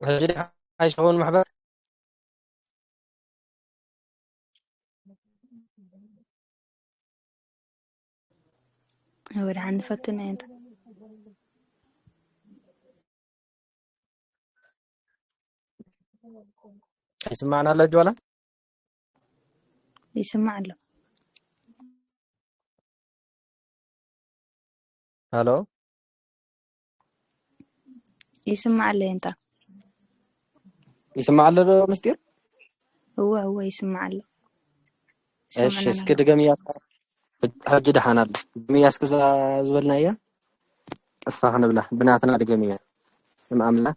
هجري عايش هون محبر. هو عن فتنا أنت يسمعنا الجوالة. يسمع له. هلو يسمع له أنت. يسمع له مستير. هو يسمع له. ايش سمعنا اسكت له. جميع حج دحنا جميع اسكزا زبلنا يا الصحن بلا بناتنا جميع أملا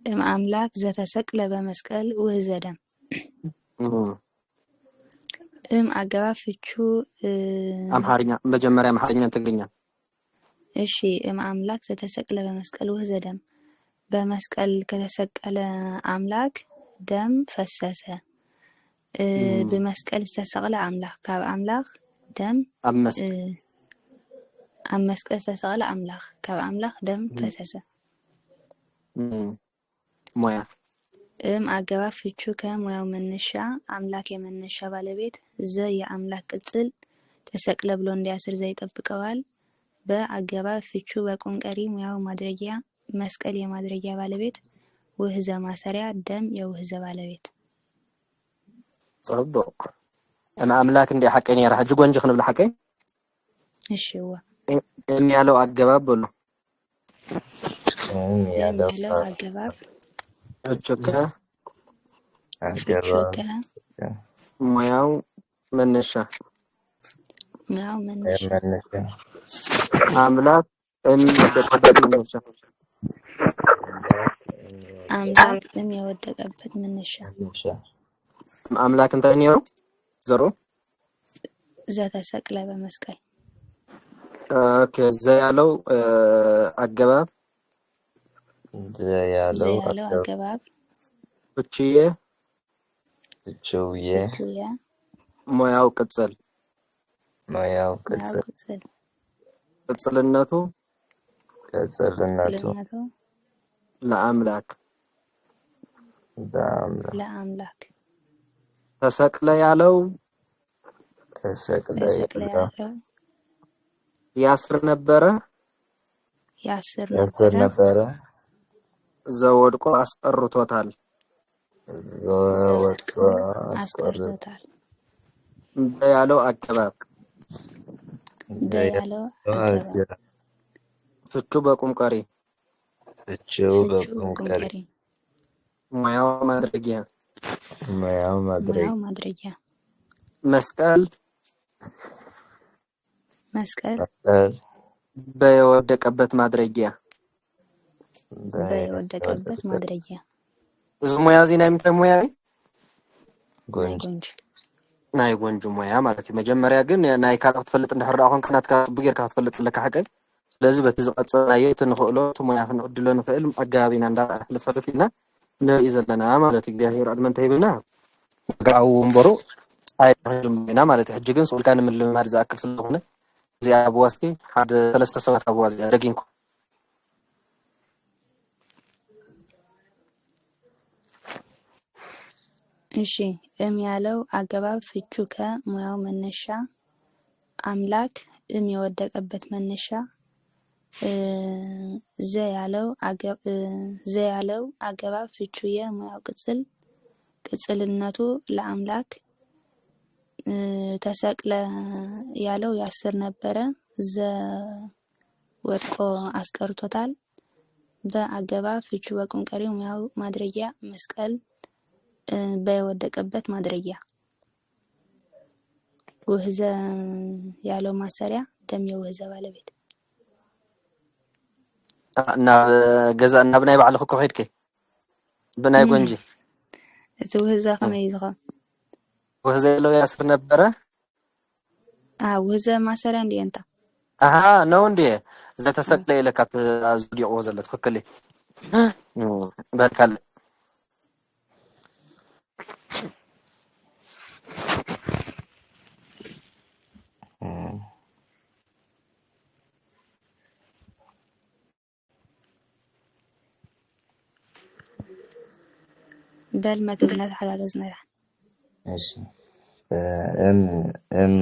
أملاك ذات سكلة بمسكال وزدم. أجاب في شو أمحارنا بجمرة أمحارنا تقرينا إشي أملاك ذات سكلة بمسكال وزدم. بمسكال كتسكل أملاك دم فساسة. بمسكال استسقل أملاك كاب أملاك دم. أمسك أم مسكال استسقل أملاك كاب أملاك دم فساسة. مويا أجاب في شو كم ويوم النشا أملاك يمنشا بالبيت زي أملاك قتل تسكل بلون دياسر زي طبقوال بأجابة في شو بكون كريم ويوم مدرجة مسكال يمدرجة بالبيت وهزا مسرع دم يوهزا بالبيت. صدق أنا أملاك إني حكيني راح أجيب وانجخ نبلا حكي إيش هو؟ إني لو أجاب بقوله يلو أجابة أتشكى في شو كا مويا من الشهر ويوم النشا أملاك إمي ودك أبد من الشهر أملاك دم يودك أبد من النشا أملاك أنت إنيرو زرو ذات سكلة بمسكال كزيالو أجاب زي لو أجابة بتشيه بتشوية مويا وكتسل ويوم كتسلناتو كتسلناتو لأملاك لا أملاك تسكل يالو تسكلة يالو ياسر نبرة ياسر نبرة زودكو أسقر توتال أسكرتوتال بيالو أكباب بيالو أجابة فتشو بكم قري فتشو بكم كريم مويا مدرجيا مياو مدرجة مسكال مسكال بيودك أبت مدرجيا بيودك أبت مدرجة زمويا زينا يمتى موياي ناي قونج مويا مالتي مجمريا جن ناي كانت تفلت إن حرقهم كانت بغير كانت تفلت لك حاجة لازم بتزقط صنايت نخلو تمويا نقول له نفعل أجابين عند الفلفينا إذا لنا مالتي جاهير أدمن تهيبنا قاو مبرو أي جمعنا مالتي حجيجن سؤال كان من المرزق أكل سلطة زي أبواسكي حد 3 سنوات أبواز رجينكم እሺ ያለው አገባብ ፍቹ ከሙያው መነሻ አምላክ የወደቀበት መነሻ ዘ ያለው አገባብ ፍቹ የሙያው ቅጽልነቱ ለአምላክ ተሰቅለ ያለው ያስር ነበረ ዘ ወድቆ አስቀርቶታል በአገባብ ፍቹ በቁም ቀሪው ሙያው ማድረጊያ መስቀል በወደቀበት ማድረጊያ ውህዘ ያለው ማሰሪያ ደም የውህዘ ባለቤት እና ገዛ እና ብናይ ባዕልኹ ከኸይድከ ብናይ ጎንጂ እቲ ውህዘ ከመይ ዝኸም ውህዘ ያለው ያስር ነበረ ውህዘ ማሰሪያ እንዴ እንታ ነው እንዴ ዘተሰቅለ ኢለካት አዝዲቆ ዘለ ትክክል በልካል በል መግብነት ሓጋገዝ ነራ እሺ እም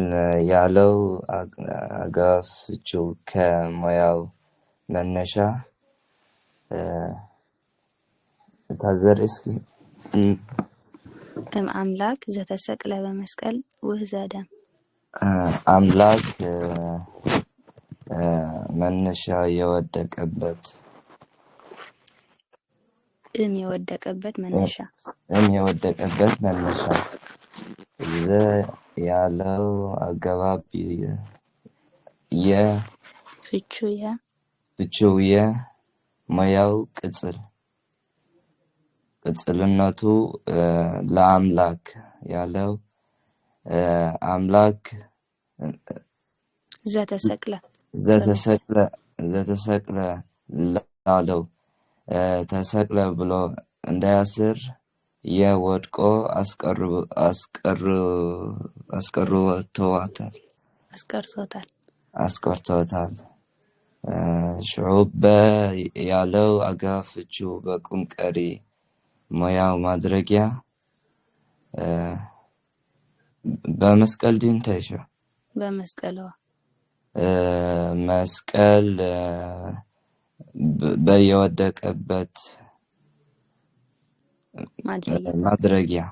ያለው አገባብ ፍቺው ከሙያው መነሻ ታዘር እስኪ አምላክ ዘተሰቅለ በመስቀል ውህዘ ደም አምላክ መነሻ የወደቀበት የወደቀበት መነሻ ዘ ያለው አገባብ ፍቺው የሙያው ቅጽልነቱ ለአምላክ ያለው አምላክ ዘተሰቅለ ላለው ተሰቅለ ብሎ እንዳያስር የወድቆ አስቀርቶታል ሽዑበ ያለው አገባብ ፍቺው በቁም ቀሪ ሙያው ማድረጊያ በመስቀል ዲንተይሻ መስቀል በየወደቀበት ማድረጊያ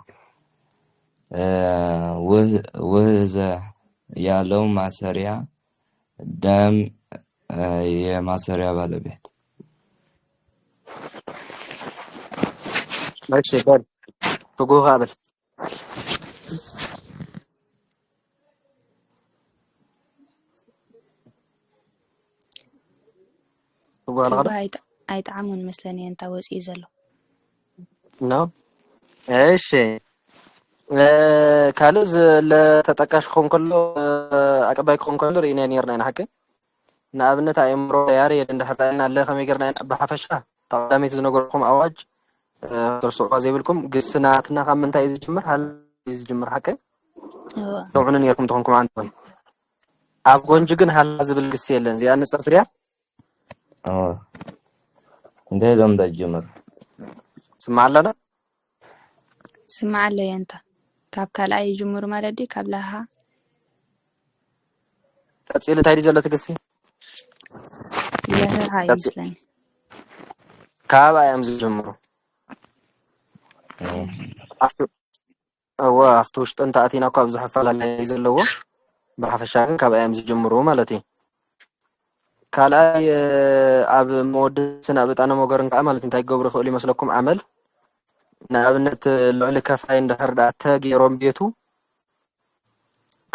ውህዘ ያለው ማሰሪያ ደም የማሰሪያ ባለቤት ماشي بال فوقو قابل فوقو الغرب አይጣዓሙን መስለኒ እንታ ወፂኡ ዘሎ ነው እሺ ካልዝ ለተጠቃሽ ኾን ከሎ አቀባይ ኾን ከሎ ሪና ነርና ንሐከ ንኣብነት ኣእምሮ ያር የድንድሕራና አለ ከመይ ገርና በሓፈሻ ተቀዳሚት ዝነገርኩም ኣዋጅ ተርሱዑ ዘይብልኩም ግስናትና ካብ ምንታይ እዩ ዝጅምር ሃል ዝጅምር ሓቀ ሰውዕኑ ነርኩም ትኾንኩም አንተም ኣብ ጎንጂ ግን ሃላ ዝብል ግስ የለን እዚኣ ንፅር ትሪያ እንታይ ሎም ዳጅምር ስማዕ ኣለና ስማዕ ኣሎ የንታ ካብ ካልኣይ ይጅምሩ ማለት ዲ ካብ ላሃ ቀፂል እንታይ ዲ ዘሎ ትግሲ ለሃ ይመስለኒ ካብ ኣያም ዝጅምሩ ኣፍቲ ውሽጢ እንተኣቲና እኳ ብዙሕ ኣፈላላይ ዘለዎ ብሓፈሻ ግን ካብ ኣያም ዝጅምሩ ማለት እዩ ካልኣይ ኣብ መወድስን ኣብ እጣነ ሞገርን ከዓ ማለት እንታይ ገብሩ ይኽእሉ ይመስለኩም ዓመል ንኣብነት ልዕሊ ከፋይ እንድሕር ዳ ተገይሮም ቤቱ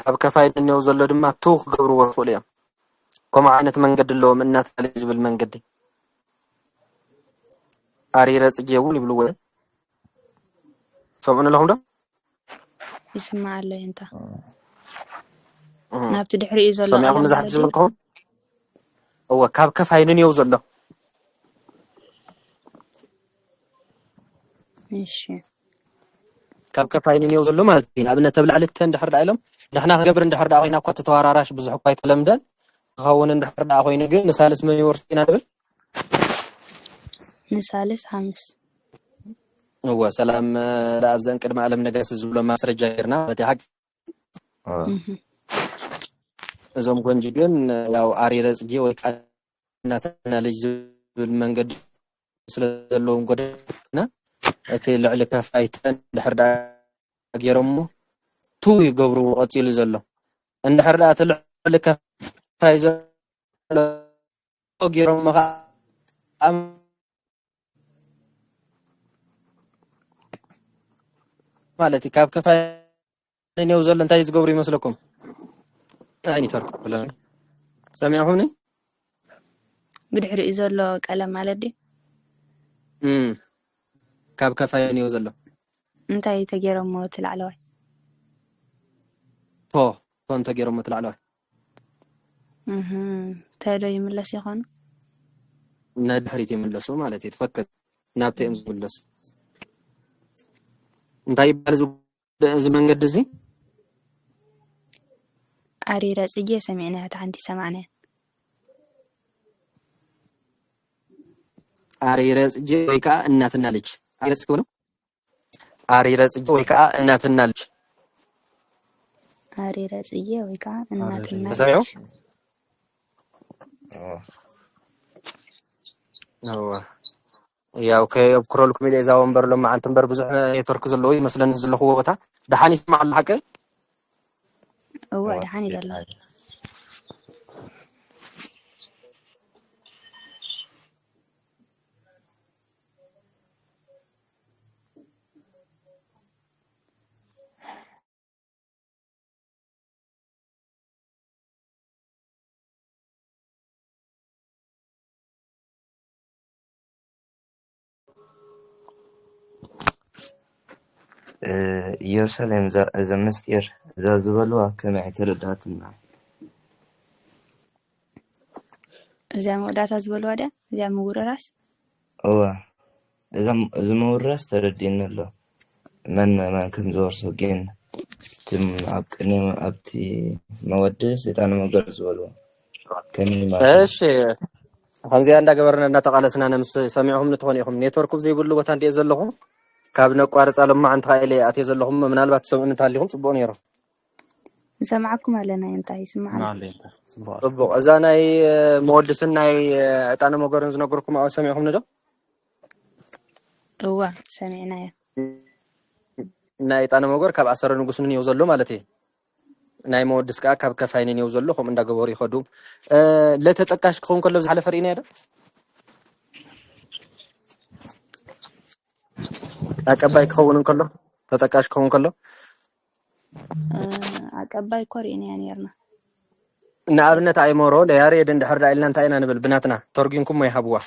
ካብ ከፋይ ድንው ዘሎ ድማ ቱ ክገብርዎ ይኽእሉ እዮም ከምኡ ዓይነት መንገዲ ኣለዎም እናተባህለ ዝብል መንገዲ ኣሪረ ፅጌ እውን ይብልዎ ሰምዑን ኣለኹም ዶ ይስማዕ ኣሎ የንታ ናብቲ ድሕሪኡ ዘሎ ሰሚዕኩም መዛሕቲ ዝብልኩም እወ ካብ ከፋይ ንንየው ዘሎ እሺ ካብ ከፋይ ንንየው ዘሎ ማለት እዩ ንኣብነት ተብላዕሊ እንድሕር ዳ ኢሎም ንሕና ክገብር እንድሕር ዳ ኮይና እኳ ተተዋራራሽ ብዙሕ እኳ ኣይተለምደን ክኸውን እንድሕር ዳ ኮይኑ ግን ንሳልስ መን ይወርስ ኢና ንብል ንሳልስ ሓምስ هو سلام لا أبزن كده معلم نجاس الزبلة ما سرج جيرنا ولا حق زوم كونجيجن لو عريرة جي وكأننا تنا لجز بالمنجد سلالهم قدنا أتي لعلك فايتن لحرد جيرمو تو يقبروا أتيل زلوا عند حرد لعلك فايز جيرمو أم مالتي كاب كفاية نيوزل انتاي زغبر يመስለኩም أني ترك ولا سامعوني بدحري ዘሎ ቀለም ማለት ዲ كاب كفاية نيوزل እንታይ ተገይሮሞ ትላዕለዋይ ቶ ተገይሮሞ ትላዕለዋይ ተሎ ይምለስ ይኾኑ ንድሕሪት ይምለሱ ማለት እዩ ተፈክር ናብተኦም ዝምለሱ እንታይ ይባል እዚ መንገዲ እዚ ኣሪረ ፅጌ ሰሚዕና ታንቲ ሰማዕና ኣሪረ ፅጌ ወይ ከዓ እናትና ልጅ ኣሪረ ፅጌ ነው አሪረጽዬ ወይ ከዓ እናትና ልጅ አሪረጽዬ ወይ ከዓ እናትና ተሰሚዑ ልጅ ነው ያው ከብክረልኩም ኢለ እዛ ወንበር ሎማ ዓንቲ እምበር ብዙሕ ኔትወርክ ዘለዎ ይመስለኒ ዘለኽዎ ቦታ ድሓን ይስማዕ ኣሎ ሓቀ እዋ ድሓን እዩ ዘሎ ኢየሩሳሌም እዛ ምስጢር እዛ ዝበልዋ ከመይ ትርዳእትና እዚያ መውዳእታ ዝበልዋ ድያ እዚያ ምውርራስ እዋ እዚ ምውራስ ተረዲእኒ ኣሎ መን ከም ዝወርሶ ግን ኣብ ቅድሚ ኣብቲ መወድስ እጣን መገር ዝበልዎ ከመይ ማለት እሺ ከምዚያ እንዳገበርና እንዳተቃለስና ነምስ ሰሚዕኩም ንትኾን ኢኹም ኔትወርክ ዘይብሉ ቦታ እንዴ ዘለኹም ካብ ነቋርፃ ሎማ ዓንቲ ኢለ ኣትየ ዘለኹም ምናልባት ሰምዑ እንታሊኹም ጽቡቕ ነይሩ ንሰማዓኩም ኣለና እንታይ ይስማዓና ጽቡቕ እዛ ናይ መወድስን ናይ እጣን መገርን ዝነገርኩም ኣብ ሰሚዕኩም ንዶ እዋ ሰሚዕናዮ ናይ እጣን መገር ካብ ኣሰረ ንጉስ ንየው ዘሎ ማለት እዩ ናይ መወድስ ከዓ ካብ ከፋይን ንየው ዘሎ ከም እንዳገበሩ ይኸዱ ለተጠቃሽ ክኸውን ከሎ ዝሓለፈ ርኢና ዶ አቀባይ ክኸውን ከሎ ተጠቃሽ ክኸውን ከሎ አቀባይ እኮ ርኢና ነርና ንኣብነት ኣይመሮ ለያሬድ እንድሕር ኢልና እንታይ ኢና ንብል ብናትና ተርጉምኩም ወይ ሃብዋ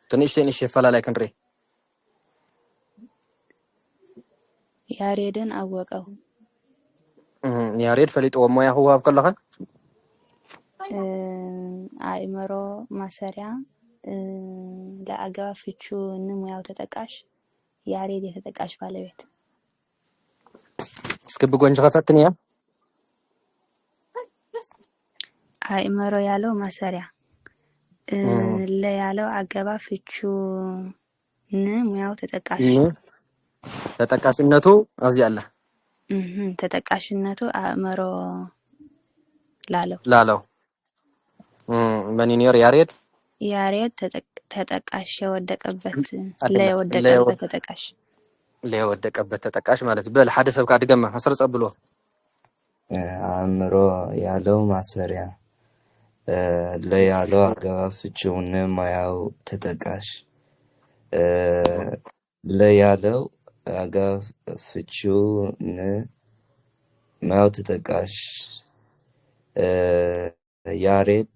ትንሽ ፈላላይ ክንሪ ያሬድን አወቀው ያሬድ ፈሊጥዎ ሞያ ህዋብ ከለኸ አእምሮ ማሰሪያ ለአገባብ ፍቹ ንሙያው ተጠቃሽ ያሬድ የተጠቃሽ ባለቤት እስኪ ብጎንጅ ከፈትንያ አእምሮ ያለው ማሰሪያ ለያለው አገባብ ፍቹ ንሙያው ተጠቃሽ ተጠቃሽነቱ እዚህ አለ ተጠቃሽነቱ አእምሮ ላለው በኒኒር ያሬድ ተጠቃሽ የወደቀበት ለየወደቀበት ተጠቃሽ ለየወደቀበት ተጠቃሽ ማለት በል ሓደ ሰብ ካ ድገማ አስር ጸብሎ አእምሮ ያለው ማሰሪያ ለያለው አገባብ ፍቺው ንሙያው ተጠቃሽ ለያለው አገባብ ፍቺው ንሙያው ተጠቃሽ ያሬድ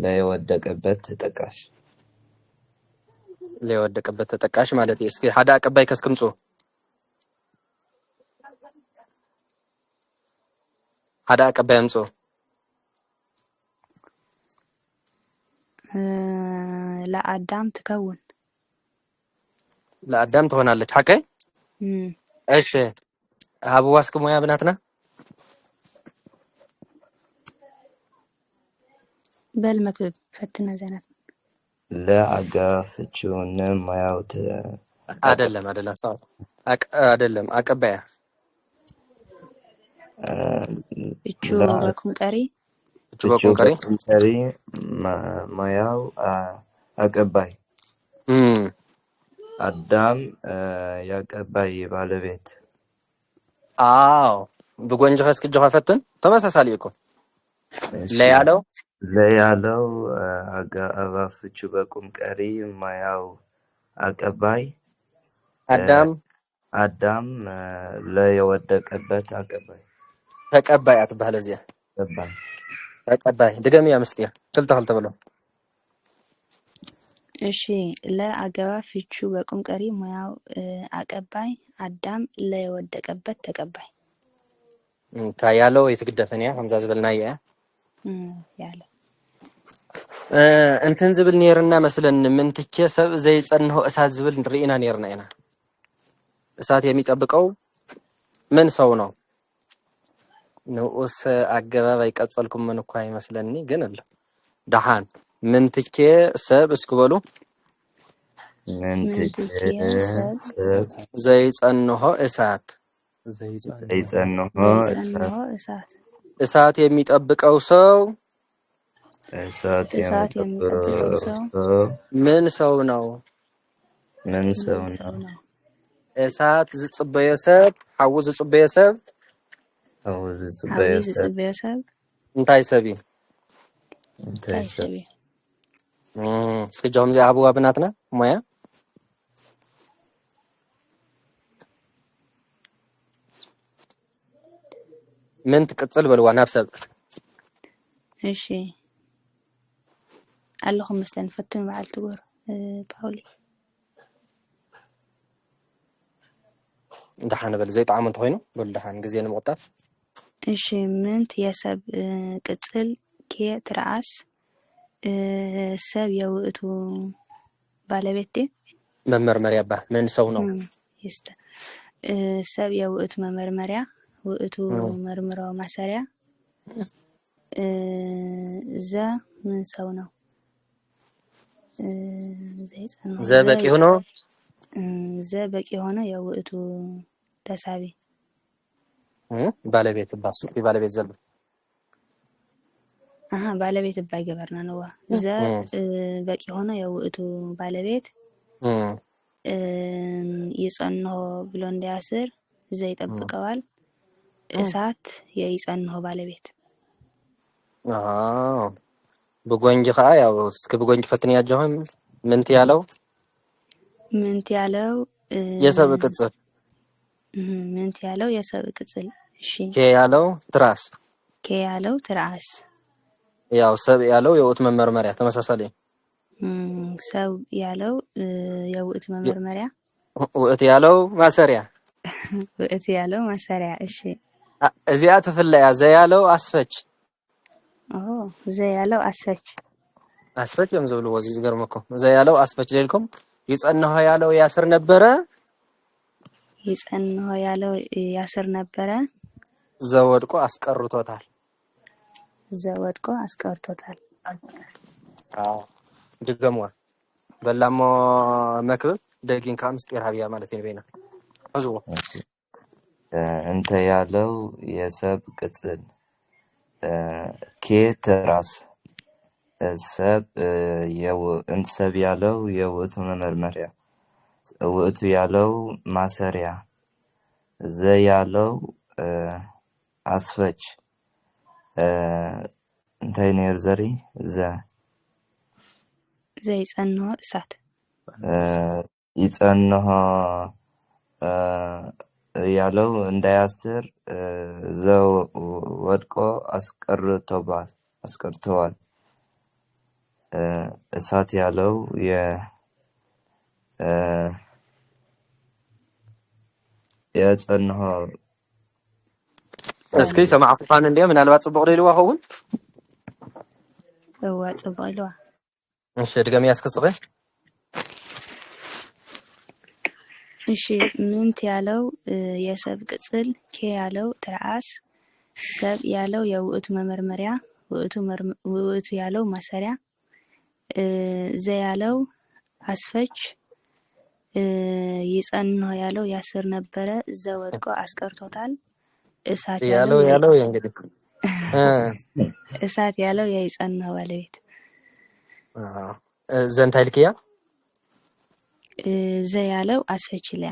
ለየወደቀበት ተጠቃሽ ለየወደቀበት ተጠቃሽ ማለት እስኪ ሓደ አቀባይ ከስክምጾ ሓደ አቀባይ አምጾ ለአዳም ትከውን ለአዳም ትሆናለች ሐቀ እሺ ሀብዋስክ ሙያ ብናትና በል መክብብ ፈትና ዘናት ለአገባብ ፍቺው ንሙያው አይደለም ሰው አይደለም አቀባያ ፍቹ በኩም ቀሪ ሙያው አቀባይ አዳም ያቀባይ ባለቤት አዎ ብጎንጅ ከስክጅ ከፈትን ተመሳሳሊ እኮ ለያለው አገባብ ፍቺው በቁም ቀሪ ሙያው አቀባይ አዳም ለየወደቀበት አቀባይ ተቀባይ አትባለ እዚያ ተቀባይ ድገም ያ ምስጢር ክልተ ብሎ እሺ ለአገባብ ፍቺው በቁም ቀሪ ሙያው አቀባይ አዳም ለየወደቀበት ተቀባይ ታያለው የተግደፈንያ ሐምዛ ዝበልናየ ያለ እንትን ዝብል ነርና መስለን ምን ትከ ሰብ ዘይጸንሆ እሳት ዝብል ንሪኢና ነርና ኢና እሳት የሚጠብቀው ምን ሰው ነው ንኡስ አገባብ አይቀጸልኩም ምን እኮ አይመስለኒ ግን አለ ደሃን ምን ትከ ሰብ እስክበሉ ምንትኬ ሰብ ሰብ ዘይጸንሆ እሳት ዘይጸንሖ ዘይጸንሆ እሳት እሳት የሚጠብቀው ሰው እሳት እሳት የሚጠብቀው ሰው ሰው ምን ሰው ነው? ምን ሰው ምን ነው? ሰው ነው? እሳት ዝጽበየ ሰብ ሓዊ ዝጽበየ ሰብ አው ሓዊ ዝጽበየ ሰብ ዝጽበዮ ሰብ እንታይ ሰብ እዩ? እንታይ እንታይ ሰብ ሰብ እዩ? እስኪ ጃም ዘይሃብዋ ብናትና ሞያ ምን ትቅጽል በልዋ ናብ ሰብ እሺ ኣለኹም መስለን ፈትኑ በዓል ትጎር ፓውሊ እንዳሓነ በል ዘይጣዕሙ እንተኮይኑ በል ዳሓን ግዜ ንምቁጣብ እሺ ምንት የሰብ ቅጽል ኬ ትርአስ ሰብ የውእቱ ባለቤት ዲ መመርመሪያ ባ ምን ሰው ነው? ይስተ ሰብ የውእቱ መመርመሪያ ውእቱ መርምሮ ማሰሪያ ዘ ምን ሰው ነው? ዘይጸንሆ ዘበቂ ሆኖ ዘ በቂ ሆኖ የውእቱ ተሳቢ ባለቤት ባሱ ባለቤት ዘል አሃ ባለቤት ባይ ገበርና ነው ዘ በቂ ሆኖ የውእቱ ባለቤት ይጸንሆ ብሎ እንዲያስር ዘ ይጠብቀዋል እሳት የይጸንሆ ባለቤት በጎንጅ ኸአ ያው እስከ በጎንጅ ፈትን ያጀሁም ምንት ያለው የሰብ ቅጽል ምንት ያለው የሰብ ቅጽል እሺ ኬ ያለው ትራስ ኬ ያለው ትራስ ያው ሰብ ያለው የውእቱ መመርመሪያ ተመሳሳለ ሰብ ያለው የውእቱ መመርመሪያ ውእቱ ያለው ማሰሪያ ውእቱ ያለው ማሰሪያ እሺ እዚያ ተፈለያ ዘ ያለው አስፈች ዘ ያለው አስፈች የምዘብሉ ወዚ ዝገርመኩም ዘ ያለው አስፈች ሌልኩም ይጸንሆ ያለው ያስር ነበረ ይጸንሆ ያለው ያስር ነበረ ዘወድቆ አስቀርቶታል ድገምዋ በላሞ መክብብ ደጊን ካምስጤር ሀቢያ ማለት ነው ህዝቡ እንተ ያለው የሰብ ቅጽል ኬ ትራስ ሰብ እንሰብ ያለው የውእቱ መመርመሪያ ውእቱ ያለው ማሰሪያ ዘ ያለው አስፈች እንታይ ነር ዘሪ ዘይጸንሆ እሳት ይጸንሆ ያለው እንዳያስር ዘው ወድቆ አስቀርተዋል እሳት ያለው የጸንሆ እስኪ ሰማዕኩፋን እንዴ ምናልባት ጽቡቅ ሌልዋ ኸውን ጽቡቅ ሌልዋ እሺ ድገም ያስከጽፈ እሺ ምንት ያለው የሰብ ቅጽል ኬ ያለው ትርአስ ሰብ ያለው የውእቱ መመርመሪያ ውእቱ ያለው ማሰሪያ ዘ ያለው አስፈች ይጸንሆ ያለው ያስር ነበረ ዘ ወድቆ አስቀርቶታል እሳት ያለው እንግዲህ እሳት ያለው የይጸንሆ ባለቤት ዘንታይ ልክያ ዘ ያለው አስፈችልያ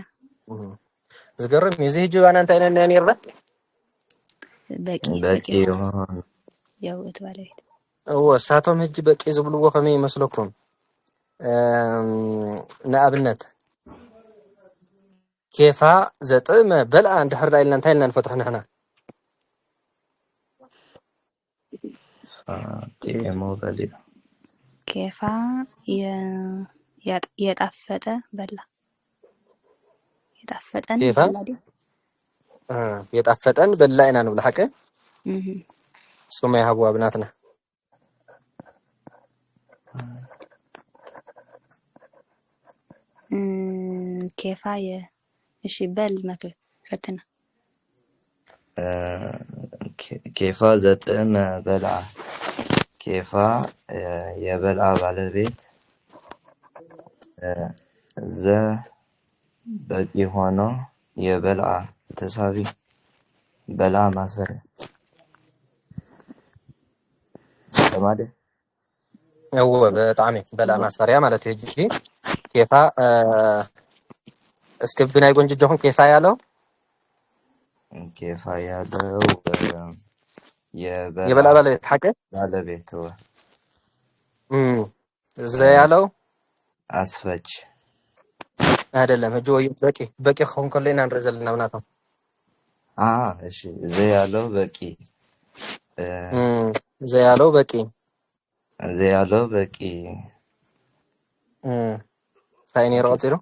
ዝገርም የዚህ ጅባና እንታይ ነን ነርባ በቂ ይሆን የውእቱ ባለቤት እሳቶም ህጅ በቂ ዝብልዎ ከመይ ይመስለኩም ንኣብነት ኬፋ ዘጥመ በልዓ እንድሕር ኢልና እንታይ ኢልና ንፈትሖ ንሕና ቲሞ በሊ ኬፋ የጣፈጠ በላ የጣፈጠን በላ ዲ የጣፈጠን በላ ኢና ንብላ ሐቀ ስማ ያሃቡ አብናትና ኬፋ እሺ በል መክብ ፈትና ኬፋ ዘጥም በልዓ ኬፋ የበልዓ ባለቤት ዘ በቂ ሆኖ የበልዓ ተሳቢ በልዓ ማሰሪያ ተማደ هو بطعمي بلا مسفريا ማለት ይጂ ኬፋ እስክብና ይጎንጅ ጆን ኬፋ ያለው ኬፋ ያለው የበላ ባለቤት ሐቀ ባለቤት ዘ ያለው አስፈች አይደለም ጆ በቂ በቂ ሆንኮለና እንረዘልና ምናተው እሺ ዘ ያለው በቂ ዘ ያለው በቂ ዘ ያለው በቂ ታይኔ ሮጥሮ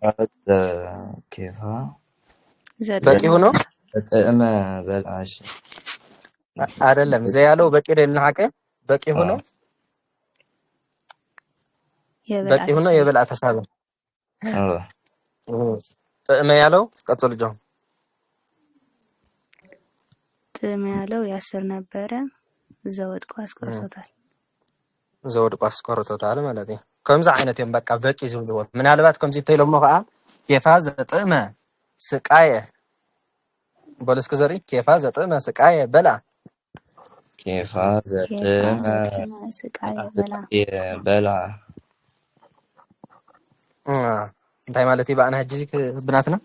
ኬፋ በቂ ሆኖ ተጠመ በልዓሽ አይደለም ዘ ያለው በቂ ደልና ሐቀ በቂ ሆኖ የበልዓ ተሳበ ጥዕመ ያለው ቀጥል ጆ ጥዕመ ያለው ያስር ነበረ ዘወድቆ አስቆርቶታል ማለት ነው። ከምዛ አይነት የም በቃ በቂ ዝብልዎ ምናልባት ከምዚ ተይሎሞ ከዓ ኬፋ ዘጥዕመ ስቃየ በለስከ ዘሪ ኬፋ ዘጥዕመ ስቃየ በልዓ ኬፋ ዘጥዕመ ስቃየ በልዓ እንታይ ማለት ይባዕና ሕጂ ብናትና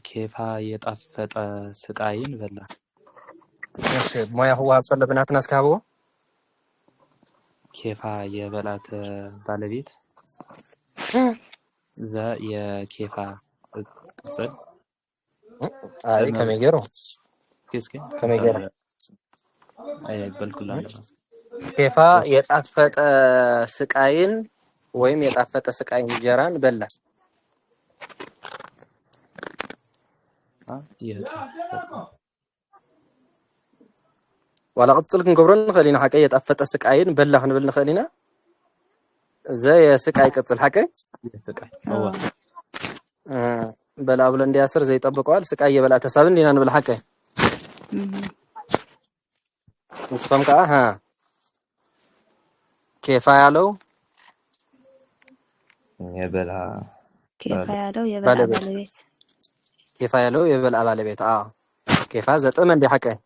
ኬፋ የጣፈጠ ስቃይን በላ። እሺ ሞያ ሁዋ ሰለ ብናትና እስካብዎ ኬፋ የበላት ባለቤት ዘ የኬፋ ቅጽል አይ ከመገሩ ከመገሩ አይ በልኩላን ኬፋ የጣፈጠ ስቃይን ወይም የጣፈጠ ስቃይ እንጀራን በላ ولا قتل كنقبرن خلينا حكاية يتأفت السكاين بلغ نبلن خلينا زي سكاي قتل حكاية سكاي هو بلا بلن دياسر زي طبقوال سكاي بلا تسابن لينا نبل حكاية نصفهم كا ها كيف يالو يبلع كيف يالو يبلع بالبيت كيف يالو يبلع بالبيت كيف زت أمن دي حكاية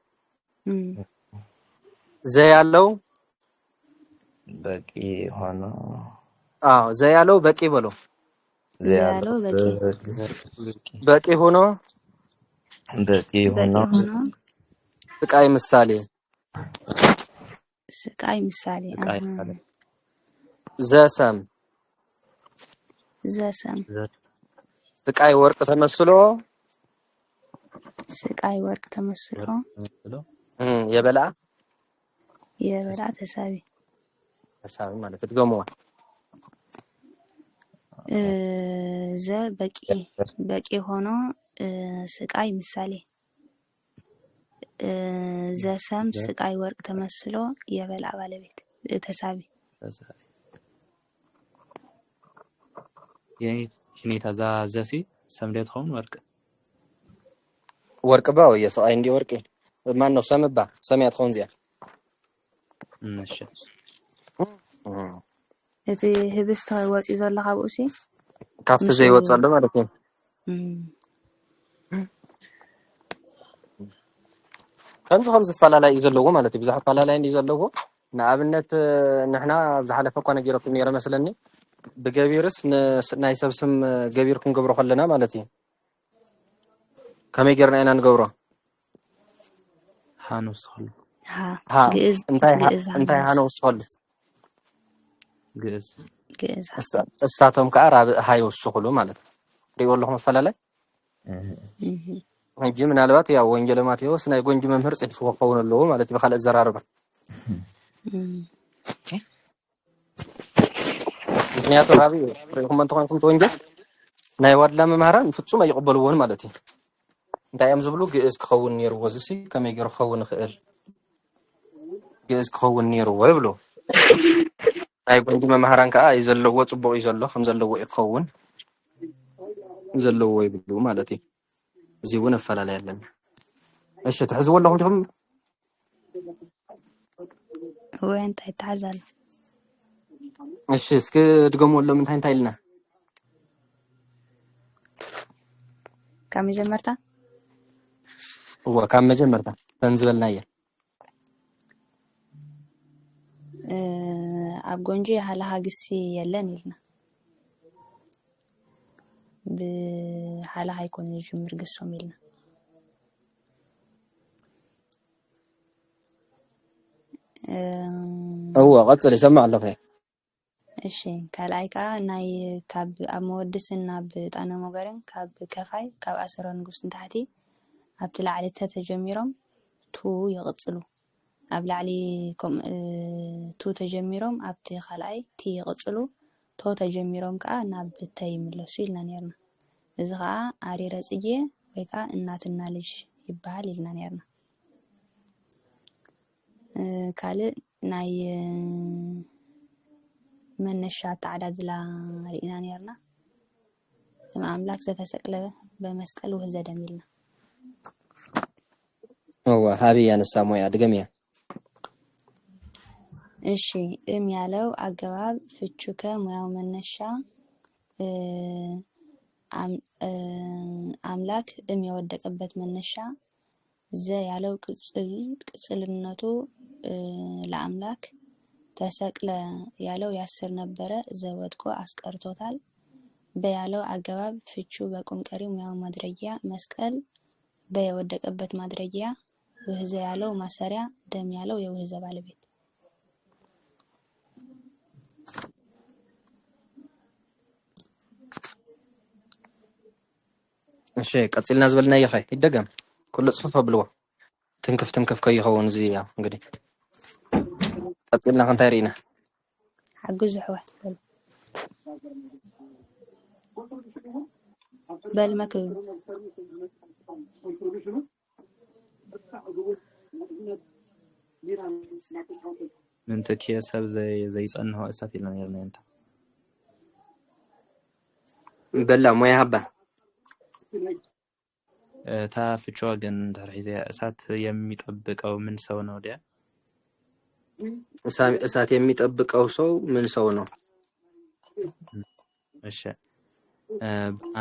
زي ያለው በቂ ሆኖ ዘ ያለው በቂ ብሎ ዘ ያለው በቂ ሆኖ ስቃይ ምሳሌ ዘሰም ስቃይ ወርቅ ተመስሎ የበልዓ ተሳቢ ማለት ትገመዋ ዘ በቂ ሆኖ ስቃይ ምሳሌ ዘሰም ስቃይ ወርቅ ተመስሎ የበልዓ ባለቤት ተሳቢ የኔታ ዘሲ ሰምዴት ሆን ወርቅ ባው የሰቃይ እንዲ ወርቅ ማን ነው ሰምባ ሰሚያት ሆን ዚያ እሺ እቲ ህብስት ወፂ ዘሎ ካብኡሲ ካፍቲ ዘይወፅሎ ማለት ነው ከምዚ ፈላላይ ዘለዎ ማለት ብዙሕ ፈላላይ እንዲ ዘለዎ ንኣብነት ንሕና ዝሓለፈ እኳ ነጊረኩም ነይረ መስለኒ ብገቢርስ ናይ ሰብ ስም ገቢር ክንገብሮ ከለና ማለት እዩ ከመይ ጌርና ኢና ንገብሮ ሃኖስ ኸሉ እንታይ ሃኖስ ኸሉ ግእዝ እሳቶም ከዓ ራብዕ ሃይወስኽሉ ማለት ሪኦ ኣለኹም ኣፈላላይ ሕጂ ምናልባት ያው ወንጌል ማቴዎስ ናይ ጎንጂ መምህር ፅሒፍዎ ክኸውን ኣለዎ ማለት እዩ ብካልእ ዘራርባ ምክንያቱ ራቢ ሪኢኹም እንትኾንኩም ወንጌል ናይ ዋድላ መምህራን ፍጹም ኣይቕበልዎን ማለት እዩ እንታይ እዮም ዝብሉ ግእዝ ክኸውን ነይርዎ እዙ ከመይ ገይሩ ክኸውን ይኽእል ግእዝ ክኸውን ነይርዎ ይብሉ ናይ ጎንጂ መምህራን ከዓ እዩ ዘለዎ ፅቡቕ እዩ ዘሎ ከም ዘለዎ እዩ ክኸውን ዘለዎ ይብሉ ማለት እዩ እዚ እውን ኣፈላላይ ኣለና እሺ ትሕዝዎ ኣለኹም ዲኹም ወይ እንታይ ተሓዛለ እሺ እስኪ ድገምዎሎ ምንታይ እንታይ ኢልና ካብ መጀመርታ እዋ ካብ መጀመርታ ተንዝበልናየ ኣብ ጎንጂ ሃለሃ ግሲ የለን ኢልና ብሃለሃ ይኮን ዝጅምር ግሶም ኢልና እዋ ቀጽል ይሰማዕ ኣለኸ እሺ ካልኣይ ከዓ ናይ ካብ ኣብ መወድስን ናብ ጣነ ሞገርን ካብ ከፋይ ካብ ኣሰረ ንጉስ ንታሕቲ ኣብቲ ላዕሊ ተጀሚሮም ቱ ይቕጽሉ ኣብ ላዕሊ ቱ ተጀሚሮም ኣብቲ ካልኣይ ቲ ይቕጽሉ ቶ ተጀሚሮም ከዓ ናብ ተ ይምለሱ ኢልና ነርና እዚ ከዓ ኣሪረ ጽጌ ወይ ከዓ እናትና ልጅ ይበሃል ኢልና ነርና ካልእ ናይ መነሻ ተዓዳድላ ርኢና ነርና አምላክ ዘተሰቅለ በመስቀል ውህዘ ደም ኢልና እዋ ሃብያ ነሳ ሞያ ድገምያ እሺ ያለው አገባብ ፍቹ ከሙያው መነሻ አምላክ የወደቀበት መነሻ ዘ ያለው ቅጽልነቱ ለአምላክ ተሰቅለ ያለው ያስር ነበረ ዘወድቆ አስቀርቶታል በያለው አገባብ ፍቹ በቁም ቀሪ ሙያው ማድረጊያ መስቀል በየወደቀበት ማድረጊያ ውህዘ ያለው ማሰሪያ ደም ያለው የውህዘ ባለቤት እሺ ቀጽልና ዝበልና ይኸይ ይደገም ኩሉ ጽፉፍ ብልዎ ትንክፍ ከይኸውን እዚ ያ እንግዲህ ቀጽልና ክንታይ ርኢና حجز حوات بل مكب من تكيس هب زي صنه اسات لنا يرنا انت በላ ሞያ ሃባ ታፍቾ ግን ተርሂዘ እሳት የሚጠብቀው ምን ሰው ነው ዲያ እሳት የሚጠብቀው ሰው ምን ሰው ነው እሺ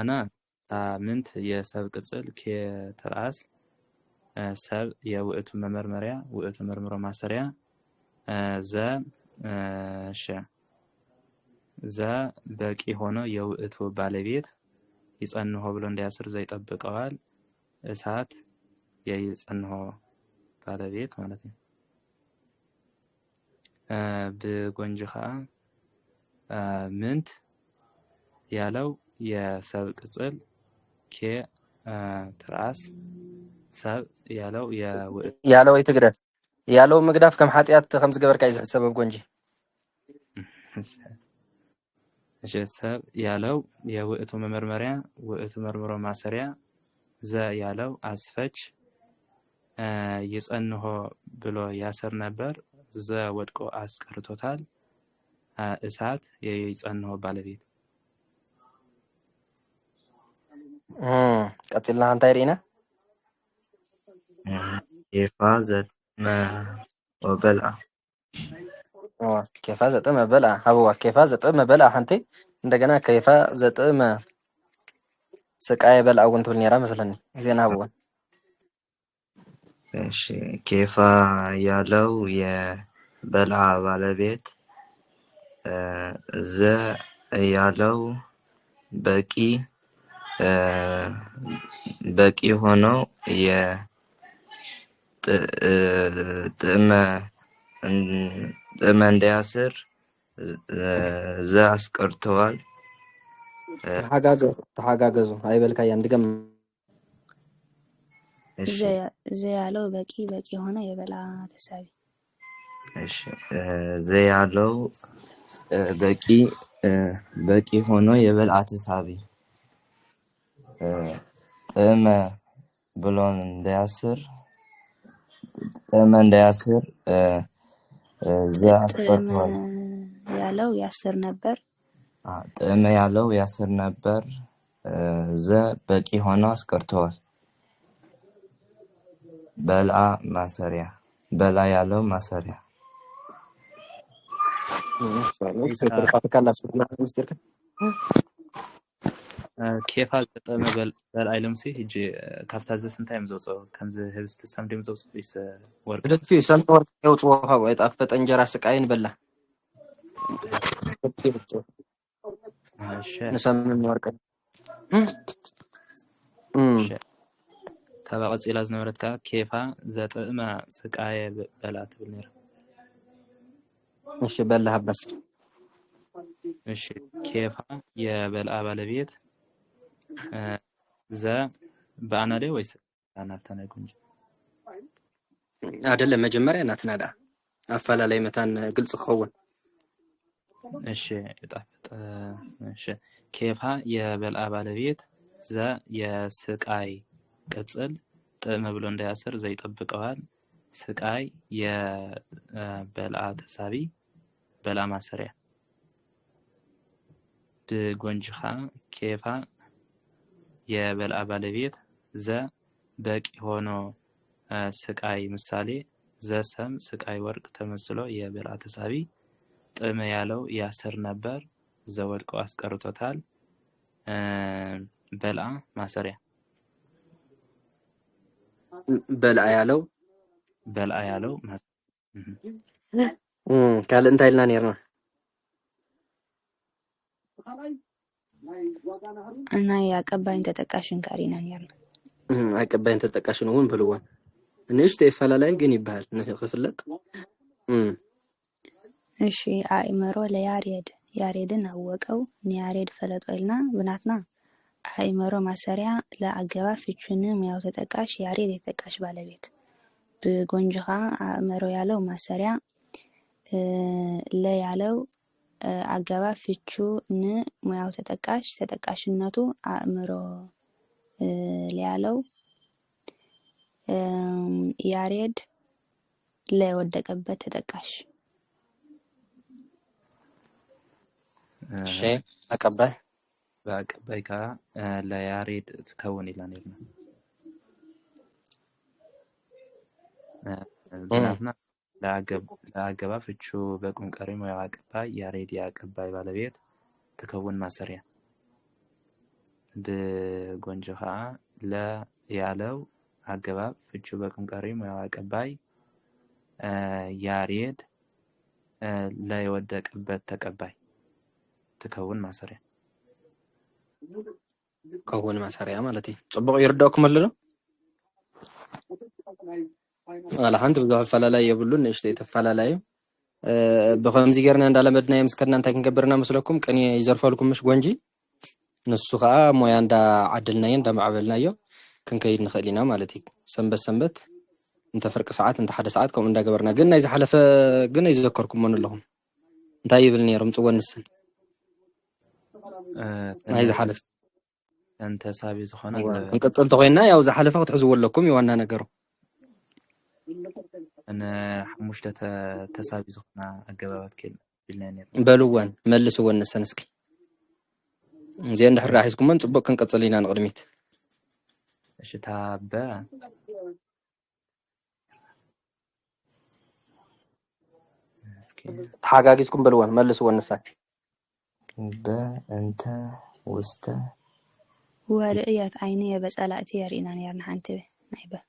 አና ምንት የሰብ ቅጽል ከትራስ ሰብ የውእቱ መመርመሪያ ውእቱ መርምሮ ማሰሪያ ዘ እሺ ዘ በቂ ሆኖ የውእቱ ባለቤት ይጸንሆ ብሎ እንዲያስር ዘይጠብቀዋል እሳት የይጸንሆ ባለቤት ማለት ነው በጎንጅኻ ምንት ያለው የሰብ ቅጽል ከትራስ ሰብ ያለው ይትግረፍ ያለው መግዳፍ ከም ኃጢያት ከም ዝገበርካ ይዝሕሰብ በጎንጂ እሺ ሰብ ያለው የውእቱ መመርመሪያ ውእቱ መርምሮ ማሰሪያ ዘ ያለው አስፈች ይጸንሆ ብሎ ያሰር ነበር ዘ ወድቆ አስቀርቶታል እሳት የይጸንሆ ባለቤት ቀጥልና አንታይ ሪና የፋዘት ወበልዓ كيف ዘጠመ በልዓ ሀብዋ كيف ዘጠመ በልዓ ሓንቲ እንደገና كيف ዘጠመ ስቃይ በልዓ እውን ትብል ነራ መስለኒ ዜና ሀብዋ እሺ ኬፋ ያለው የበልዓ ባለቤት ዘ ያለው በቂ ሆኖ ጥመ እንዲያስር ዘ አስቀርተዋል ተሓጋገዙ አይበልካ ያንድገም ዘ ያለው በቂ ሆነ የበልዓ ተሳቢ እሺ ዘ ያለው በቂ ሆኖ የበልዓ ተሳቢ ጥመ ብሎን እንዲያስር ዘ አስቀርተዋል ያለው ያስር ነበር ጥመ ያለው ያስር ነበር ዘ በቂ ሆኖ አስቀርተዋል በልዓ ማሰሪያ በላ ያለው ማሰሪያ ኬፋ ገጠመ በልኣይ ልምሲ ሕጂ ካብታ ዘስንታይ እዮም ዘውፅኦ ከምዚ ህብስቲ ሰምዲም ዘውፅኦ ወይስ ወርቂ? ልፊ ሰምቲ ወርቂ የውፅዎ ካብኡ የጣፈጠ እንጀራ ስቃይን በላ ንሰምን ወርቂ ካብኣ ቀፂላ ዝነበረት ከዓ ኬፋ ዘጥዕመ ስቃየ በላ ትብል ነይራ። እሺ በላ ሀበስ እሺ ኬፋ የበልአ ባለቤት ዘ በአናደ ወይስ አናፍታና ጉንጅ አይደለም መጀመሪያ ናትናዳ አፈላላይ መታን ግልጽ ክኸውን። እሺ የጣፈጠ እሺ ኬፋ የበልአ ባለቤት ዘ የስቃይ ቅጽል ጥዕም ብሎ እንዳያስር ዘይጠብቀዋል። ስቃይ የበልአ ተሳቢ በልአ ማሰሪያ ብጎንጅኻ ኬፋ የበልአ ባለቤት ዘ በቂ ሆኖ ስቃይ ምሳሌ ዘሰም ስቃይ ወርቅ ተመስሎ የበልአ ተሳቢ ጥም ያለው ያስር ነበር ዘወድቆ አስቀርቶታል። በልአ ማሰሪያ በልአ ያለው ካል እንታይ ኢልና ነርና ናይ አቀባይን ተጠቃሽን ካሪና ነርና አቀባይን ተጠቃሽን እውን ብልዎን ንእሽተ ይፈላላይ ግን ይባል ንኽፍለጥ እሺ አእምሮ ለያሬድን አወቀው ንያሬድ ፈለጦ ኢልና ብናትና አእምሮ ማሰሪያ ለአገባብ ፍቹን ሙያው ተጠቃሽ ያሬድ የተጠቃሽ ባለቤት ብጎንጅኻ አእምሮ ያለው ማሰሪያ ለያለው አገባብ ፍቹ ሙያው ተጠቃሽነቱ አእምሮ ለያለው ያሬድ ለወደቀበት ተጠቃሽ እሺ አቀባይ በአቀባይ ካ ለያሬድ ትከውን ኢላን ይልና ብናትና ለአገባብ ፍቹ በቁም ቀሪ ሙያው አቀባይ ያሬድ የአቀባይ ባለቤት ትከውን ማሰሪያ ብጎንጅኻ ለያለው አገባብ ፍቹ በቁም ቀሪ ሙያው አቀባይ ያሬድ ለወደቀበት ተቀባይ ትከውን ማሰሪያ ከውን ማሰሪያ ማለት እዩ። ጽቡቕ ይርዳእኩም ኣሎ አላ ሓንቲ ብዙሕ ፈላላይ የብሉን ንእሽተይ ተፈላላዩ ብኸምዚ ጌርና እንዳለመድናዮ ምስከድና እንታይ ክንገብርና መስለኩም ቅኒ ይዘርፈልኩም ምሽ ጎንጂ ንሱ ከዓ ሞያ እንዳዓደልናዮ እንዳማዕበልናዮ ክንከይድ ንኽእል ኢና ማለት እዩ። ሰንበት እንተ ፍርቂ ሰዓት እንተ ሓደ ሰዓት ከምኡ እንዳገበርና ግን ናይ ዝሓለፈ ግን ኣይዝዘከርኩሞን ኣለኹም እንታይ ይብል ነይሮም ጽወን ንስን ናይ ዝሓለፈ እንተሳቢ ዝኾነ እንቅጽል ተኾይና ያው ዝሓለፈ ክትሕዝዎ ኣለኩም ይዋና ነገሩ እነ ሓሙሽተ ተሳቢ ዝኾና ኣገባባት ከል ኢልና ነይሩ በልወን መልስወን ንስን እስኪ እዚአ እንድሕር ሒዝኩሞን ጽቡቕ ክንቅጽል ኢና ንቕድሚት እሺ ታበ ተሓጋጊዝኩም በልወን መልስወን ንሳት በእንተ ውስተ ወርእየት ዓይኒ የበጸላእቲ የርኢና ነርና ሓንቲ ናይ በ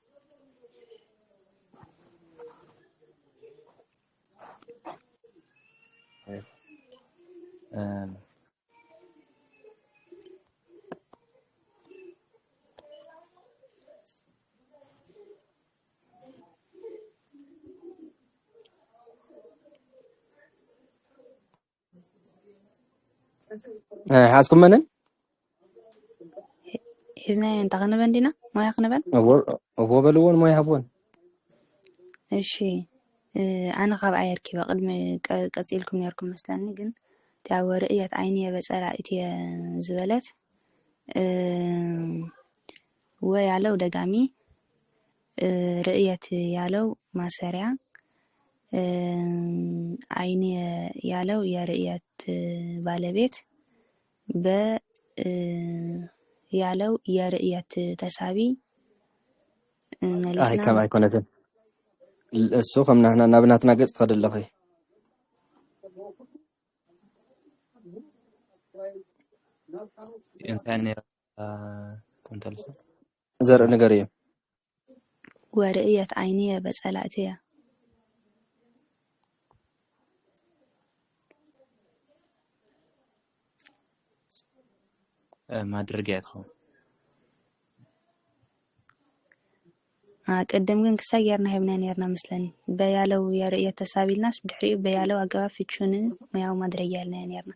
ሓዝኩም መንን ሒዝናዮ እንታይ ክንበል እንዲና ሞያ ክንበል እዎ በልዎን ሞያ ሃብዎን እሺ ኣነ ካብ ኣየርኪበ ቅድሚ ቀፂልኩም ነርኩም መስለኒ ግን እታ ወርእየት ዓይኒ የበጸላእቲ ዝበለት ወ ያለው ደጋሚ ርእየት ያለው ማሰሪያ ዓይኒ ያለው የርእየት ባለቤት በ ያለው የርእየት ተሳቢ አይ ከም ኣይኮነትን እሱ ከምና ናብናትና ገጽ ተደለኸ انتاني انت لسه زرع نجارية ورئية عينية بسألاتية ما درجة يدخل قدم ግን ክሳየርና ሄብና ነርና መስለኒ በያለው የርእየ ተሳቢልናስ ብድሕሪ በያለው አገባ ፍቹን ሙያው ማድረግ ያልና ነርና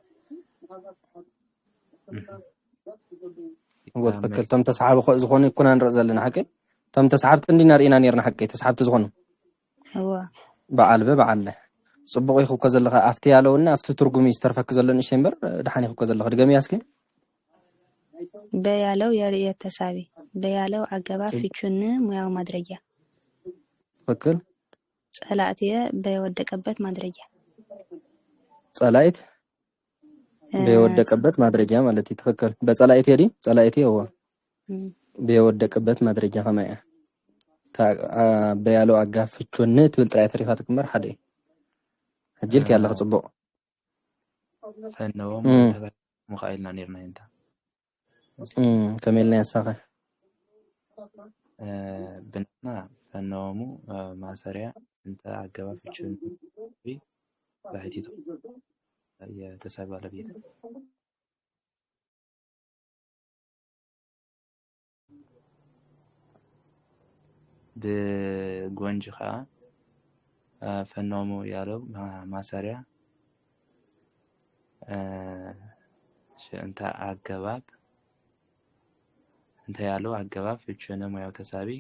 وتفكر تم تسحب زخون يكون نرأ زلنا حكي تم تسحبت عندنا رأينا نيرنا حكي تسحبت زخونه هو بعل صبغ يخو كزلخه افتي يالونا افت ترجمي يسترفك زلن شيمبر دحاني يخو كزلخه دغمي ياسكي በያለው የርእየ ተሳቢ በያለው አገባ ፍቹን ሙያው ማድረጊያ فكر ጸላእትየ በወደቀበት ማድረጊያ ጸላእት በወደቀበት ማድረጊያ ማለት ይተፈከር በጸላእት የዲ ጸላእት ይወ በወደቀበት ማድረጊያ ከማያ በያለው አጋፍ ፍቹን ትብል ጥራይ ተሪፋት ክመር ሓደ እጅልክ ያለህ ጽቦ فنوم مخايلنا نيرنا انت كملنا ينساقه بنتنا فنومو ማሰሪያ እንተ አገባፍችን በህቲቱ የተሳቢ ባለቤት በጎንጅኻ ፈኖሙ ያለው ማሰሪያ እንተ አገባብ እንተ ያለው አገባብ ፍቹን ሙያው ተሳቢ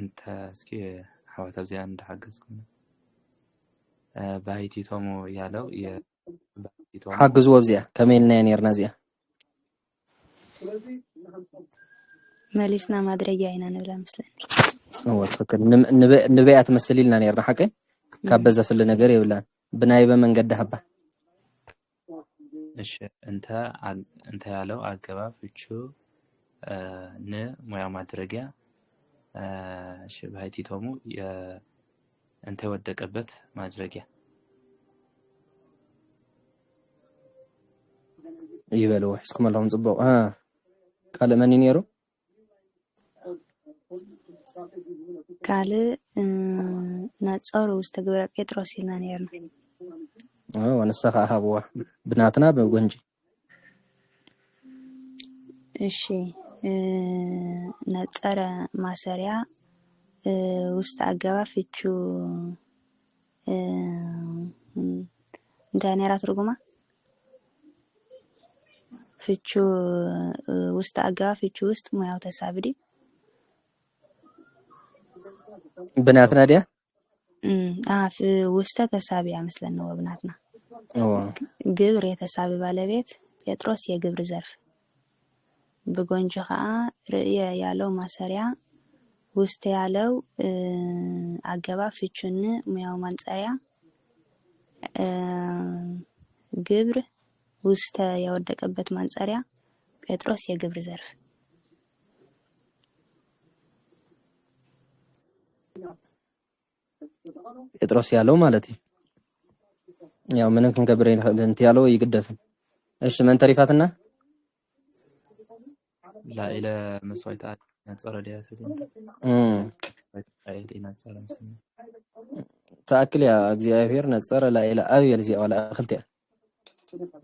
እንተ እስኪ ሐዋታ ዚያ እንደሐገዝኩም ባይቲቶሙ ያለው የባይቲቶሙ حجز وبزيا كملنا ينيرنا زيا መሊስና ማድረጊያ አይና ነብላ መስለኒ هو تفكر نبيات مسليلنا نيرنا حكي كابز في النجار يبلان بنايبه من قد حبه እሺ እንተ ያለው አገባብ ፍቹ ነ ሙያው ማድረጊያ እሺ ባይቲቶሙ እንተ ወደቀበት ማድረጊያ يبلو حسكم اللهم صبوا قال من ينيرو ካል ናጻሩ ውስጥ ተግበረ ጴጥሮስ ይልና ነርና ونسخة هابوا بناتنا بغنجي እሺ ናጻረ ማሰሪያ ውስጥ አገባ ፍቹ እንደኔራ ትርጉማ ፍቹ ውስጥ አገባ ፍቹ ውስጥ ሙያው ተሳብዲ بناتنا دي في ውስጥ ተሳቢ ያመስለን ነው በብናትና ግብር የተሳቢ ባለቤት ጴጥሮስ የግብር ዘርፍ በጎንጅ ኸአ ርእየ ያለው ማሰሪያ ውስጥ ያለው አገባ ፍቹን ሙያው ማንጻያ ግብር ውስጥ ያወደቀበት ማንጻሪያ ጴጥሮስ የግብር ዘርፍ ጴጥሮስ ያለው ማለት ያው ምንም ከንገብረን እንት ያለው ይግደፍ እሺ ምን ተሪፋትና لا الى مسويت نصر ديات نصر مسني تاكل يا እግዚአብሔር نصر لا الى ابيل زي ولا اخلت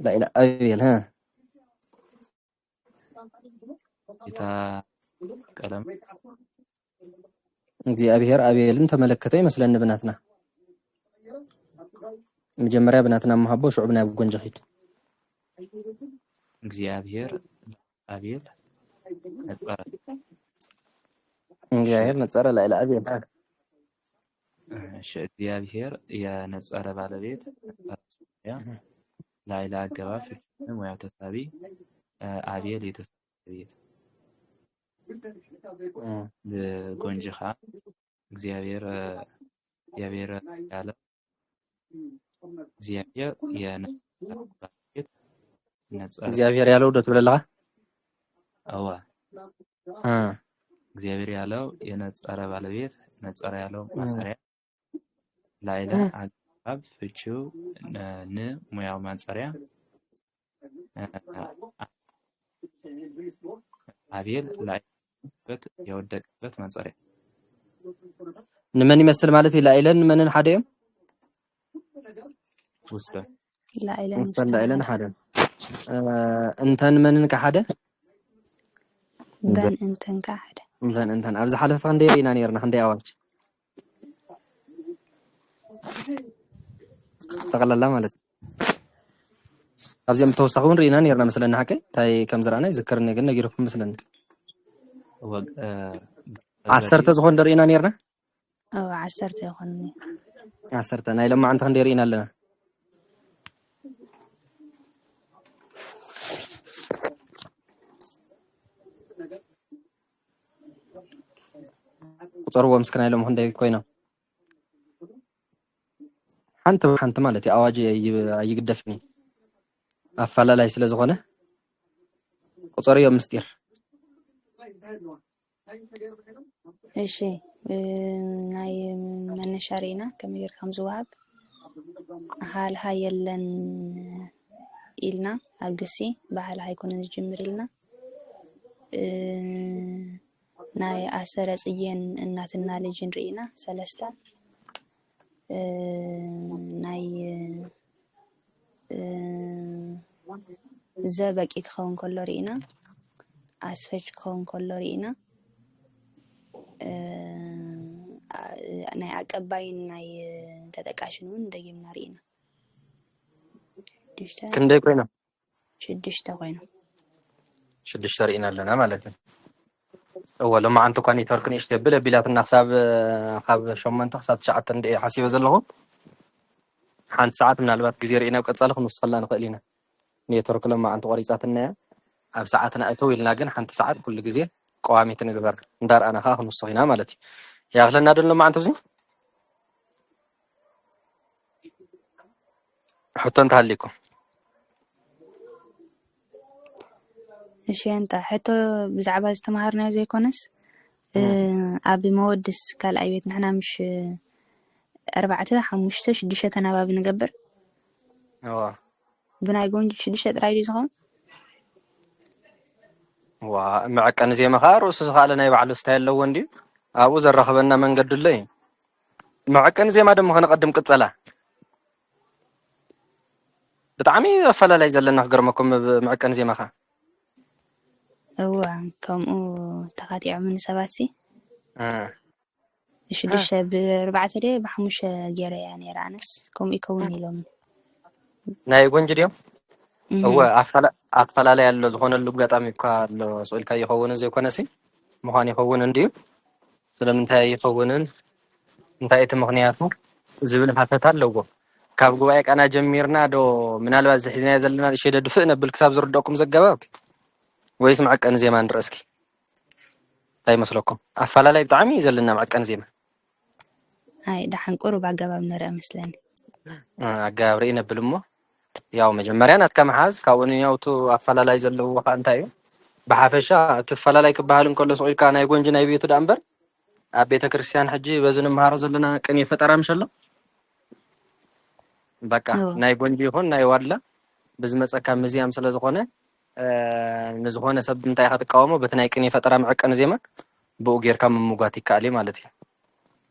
لا الى ابيل ها تا ቀለም እግዚአብሔር አቤልን ተመለከተ ይመስለን ብናትና መጀመሪያ ብናትና ማሐቦ ሹዕብና በጎንጀኺት እግዚአብሔር አቤል ነጸረ ላይ ለአቤል እሺ እግዚአብሔር የነጸረ ባለቤት ያ ላይ ለአገባ ፍቹን ሙያው ተሳቢ አቤል የተሳቢ በጎንጅኻ እግዚአብሔር ያቤረ ያለ እግዚአብሔር የነጸረ እግዚአብሔር ያለው ደት ብለላህ አዋ እግዚአብሔር ያለው የነጸረ ባለቤት ነጸረ ያለው ማሰሪያ ላይለ አገባ አገባብ ፍቺው ሙያው ማንጸሪያ አቤል ላይበት የወደቀበት ማንጸሪያ ንመን ይመስል ማለት ላኢለን ምንን ሓደ እዮም ውስተ ላኢለን ሓደ እንተን ምንን ከሓደ በን እንተን ከሓደ እንተን ኣብዚ ሓለፈ ክንደይ ርኢና ነርና ክንደይ ኣዋጅ ጠቕላላ ማለት ኣብዚኦም ተወሳኺ እውን ርኢና ነርና መስለና ሓቀይ እንታይ ከም ዝረኣና ይዝክርኒ ግን ነጊርኩም መስለኒ 10 ዝኾን ርኢና ነርና 10 ይኾን 10 ናይ ሎማዓንቲ ክንደይ ርኢና ኣለና ቁጠርዎም እስከ ናይ ሎም ክንደይ ኮይኖም ሓንቲ ማለት እዩ ኣዋጅ ኣይግደፍኒ ኣፈላላይ ስለ ዝኾነ ቁጠር እዮም ምስጢር እሺ ናይ መነሻ ርኢና ከመይ ጌርካ ከም ዝወሃብ ሃልሃ የለን ኢልና ኣብ ግሲ ባህል ኣይኮነን ዝጅምር ኢልና ናይ ኣሰረ ጽየን እናትና ልጅን ርኢና ሰለስተ ናይ ዘበቂት ክኸውን ከሎ ርኢና ኣስፈች ክኸውን ከሎ ርኢና ናይ ኣቀባይን ናይ ተጠቃሽን እውን ደጊምና ርኢና ክንደይ ኮይኖም 6 ኮይኖም 6 ርኢና ኣለና ማለት እዩ ሎማ ዓንቲ እኳ ኔትወርክ ንእሽተ ብል ኣቢላትና ካብ 8 ክሳብ 9 እንደ ሓሲበ ዘለኹ ሓንቲ ሰዓት ምናልባት ግዜ ርኢና ቀጻሊ ክንወስኸላ ንኽእል ኢና ኔትወርክ ሎማ ዓንቲ ቆሪፃትና ኣብ ሰዓትና እተው ኢልና ግን ሓንቲ ሰዓት ኩሉ ግዜ ቀዋሚት ንግበር እንዳርኣና ኸ ክንወስኽ ኢና ማለት እዩ ያኽለና ዶ ሎማ ዓንቲ ብዙ ሕቶ እንተሃሊኩም እሺ እንታ ሕቶ ብዛዕባ ዝተማሃርናዮ ዘይኮነስ ኣብ መወድስ ካልኣይ ቤት ንሕና ምሽ 4 5 6 ተናባቢ ንገብር ብናይ ጎንጂ 6 ጥራይ ድዩ ዝኸውን መዐቀን ዜማ ኸ ርእሱ ዝኸኣለ ናይ ባዕሉ ስታይ ኣለዎ እንድዩ ኣብኡ ዘራኽበና መንገዲ ኣሎ እዩ መዐቀን ዜማ ደሞ ክነቐድም ቅፀላ ብጣዕሚ ኣፈላላይ ዘለና ክገርመኩም መዐቀን ዜማ ኸ እዋ ከምኡ ተኻቲዖምን ሰባት ሲ 6 ብ4 ደ ብ5 ገይረያ ነይራ ኣነስ ከምኡ ይከውን ኢሎም ናይ ጎንጂ ድዮም እወ ኣፈላላይ ኣሎ ዝኾነሉ ኣጋጣሚ እኳ ኣሎ ስኢልካ ይኸውንን ዘይኮነሲ ምዃን ይኸውን እንድዩ ስለምንታይ ይኸውንን እንታይ እቲ ምኽንያቱ ዝብል ሓተታ ኣለዎ ካብ ጉባኤ ቀና ጀሚርና ዶ ምናልባት ዝሒዝናዮ ዘለና ሸደ ድፍእ ነብል ክሳብ ዝርድአኩም ዘገባብ ወይስ መዐቀን ዜማ ንርኢ እስኪ እንታይ ይመስለኩም ኣፈላላይ ብጣዕሚ እዩ ዘለና መዐቀን ዜማ ኣይ ዳሓን ቁሩብ ኣገባብ ንርኢ መስለኒ ኣገባብ ርኢ ነብል እሞ ያው መጀመርያ ናትካ መሓዝ ካብኡ ንያውቱ ኣፈላላይ ዘለዎ ኸ እንታይ እዩ ብሓፈሻ እቲ ኣፈላላይ ክበሃል እንከሎ ስኢልካ ናይ ጎንጂ ናይ ቤቱ ዳ እምበር ኣብ ቤተ ክርስቲያን ሕጂ በዚ ንመሃሮ ዘለና ቅኔ ፈጠራ ምሽ ኣሎ በቃ ናይ ጎንጂ ይኹን ናይ ዋድላ ብዝመፀካ ምዝያም ስለ ዝኾነ ንዝኾነ ሰብ እንታይ ክትቃወሞ በቲ ናይ ቅኔ ፈጠራ መዐቀን ዜማ ብኡ ጌርካ ምምጓት ይከኣል እዩ ማለት እዩ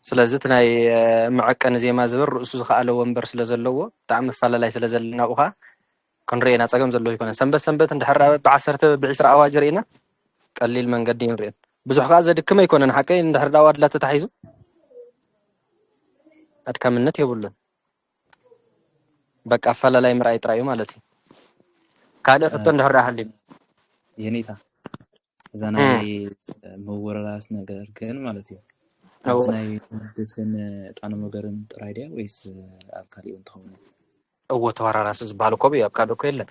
ስለዚ እቲ ናይ መዐቀን ዜማ ዝብል ርእሱ ዝኸኣለ ወንበር ስለ ዘለዎ ብጣዕሚ ኣፈላላይ ስለ ዘለና ብኡ ኸ ክንርአና ፀገም ዘለዎ ይኮነን ሰንበት እንድሕር ብ10 ብ20 ኣዋጅ ርኢና ቀሊል መንገዲ ንሪአን ብዙሕ ከዓ ዘድክመ ኣይኮነን ሓቀይ እንድሕር ዳ ዋድላ ተታሒዙ ኣድካምነት የብሉን በቃ ኣፈላላይ ምርኣይ ጥራይ እዩ ማለት እዩ ካልእ ሕቶ እንድሕር ሃልዩ የኔታ እዛ ናይ መወረራስ ነገር ግን ማለት እዩ ኣብዚ ናይ ቅድስን ዕጣነ ሞገርን ጥራይ ድያ ወይስ ኣብ ካሊእ እንትኸውን እዎ ተወራራስ ዝበሃሉ እኮ ኣብ ካሊእ እኮ የለን